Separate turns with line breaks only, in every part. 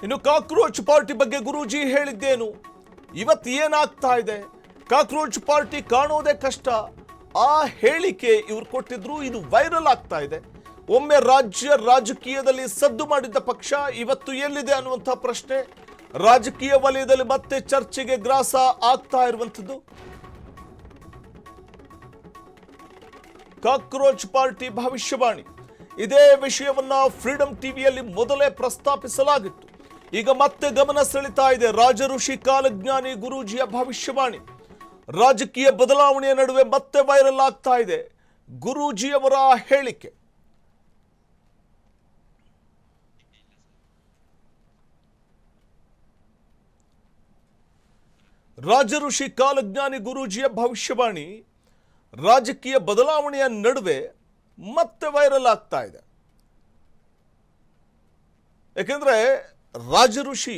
ಇನ್ನು cockroach party ಬಗ್ಗೆ ಗುರೂಜಿ ಹೇಳಿದ್ದೇನು, ಇವತ್ತು ಏನಾಗ್ತಾ ಇದೆ, ಕಾಕ್ರೋಚ್ ಪಾರ್ಟಿ ಕಾಣೋದೇ ಕಷ್ಟ, ಆ ಹೇಳಿಕೆ ಇವರು ಕೊಟ್ಟಿದ್ರು. ಇದು ವೈರಲ್ ಆಗ್ತಾ ಇದೆ. ಒಮ್ಮೆ ರಾಜಕೀಯದಲ್ಲಿ ಸದ್ದು ಮಾಡಿದ್ದ ಪಕ್ಷ ಇವತ್ತು ಎಲ್ಲಿದೆ ಅನ್ನುವಂಥ ಪ್ರಶ್ನೆ ರಾಜಕೀಯ ವಲಯದಲ್ಲಿ ಮತ್ತೆ ಚರ್ಚೆಗೆ ಗ್ರಾಸ ಆಗ್ತಾ ಇರುವಂಥದ್ದು. ಕಾಕ್ರೋಚ್ ಪಾರ್ಟಿ ಭವಿಷ್ಯವಾಣಿ, ಇದೇ ವಿಷಯವನ್ನ ಫ್ರೀಡಂ ಟಿವಿಯಲ್ಲಿ ಮೊದಲೇ ಪ್ರಸ್ತಾಪಿಸಲಾಗಿತ್ತು. ಈಗ ಮತ್ತೆ ಗಮನ ಸೆಳೀತಾ ಇದೆ ರಾಜಋಷಿ ಕಾಲಜ್ಞಾನಿ ಗುರೂಜಿಯ ಭವಿಷ್ಯವಾಣಿ. ರಾಜಕೀಯ ಬದಲಾವಣೆಯ ನಡುವೆ ಮತ್ತೆ ವೈರಲ್ ಆಗ್ತಾ ಇದೆ ಗುರೂಜಿಯವರ ಹೇಳಿಕೆ. ರಾಜಋಷಿ ಕಾಲಜ್ಞಾನಿ ಗುರೂಜಿಯ ಭವಿಷ್ಯವಾಣಿ ರಾಜಕೀಯ ಬದಲಾವಣೆಯ ನಡುವೆ ಮತ್ತೆ ವೈರಲ್ ಆಗ್ತಾ ಇದೆ. ಯಾಕೆಂದ್ರೆ ರಾಜಋಷಿ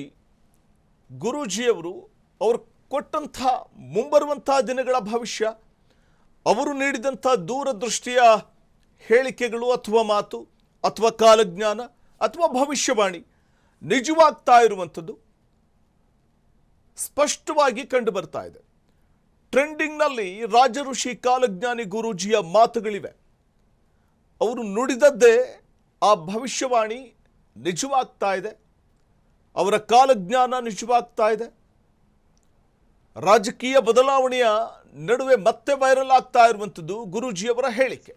ಗುರೂಜಿಯವರು ಅವರು ಕೊಟ್ಟಂಥ ಮುಂಬರುವಂಥ ದಿನಗಳ ಭವಿಷ್ಯ, ಅವರು ನೀಡಿದಂಥ ದೂರದೃಷ್ಟಿಯ ಹೇಳಿಕೆಗಳು ಅಥವಾ ಮಾತು ಅಥವಾ ಕಾಲಜ್ಞಾನ ಅಥವಾ ಭವಿಷ್ಯವಾಣಿ ನಿಜವಾಗ್ತಾ ಇರುವಂಥದ್ದು ಸ್ಪಷ್ಟವಾಗಿ ಕಂಡು ಬರ್ತಾ ಇದೆ. ಟ್ರೆಂಡಿಂಗ್ನಲ್ಲಿ ರಾಜಋಷಿ ಕಾಲಜ್ಞಾನಿ ಗುರೂಜಿಯ ಮಾತುಗಳಿವೆ. ಅವರು ನುಡಿದದ್ದೇ ಆ ಭವಿಷ್ಯವಾಣಿ ನಿಜವಾಗ್ತಾ ಇದೆ, ಅವರ ಕಾಲಜ್ಞಾನ ನಿಜವಾಗ್ತಾ ಇದೆ. ರಾಜಕೀಯ ಬದಲಾವಣೆಯ ನಡುವೆ ಮತ್ತೆ ವೈರಲ್ ಆಗ್ತಾ ಇರುವಂಥದ್ದು ಗುರೂಜಿಯವರ ಹೇಳಿಕೆ.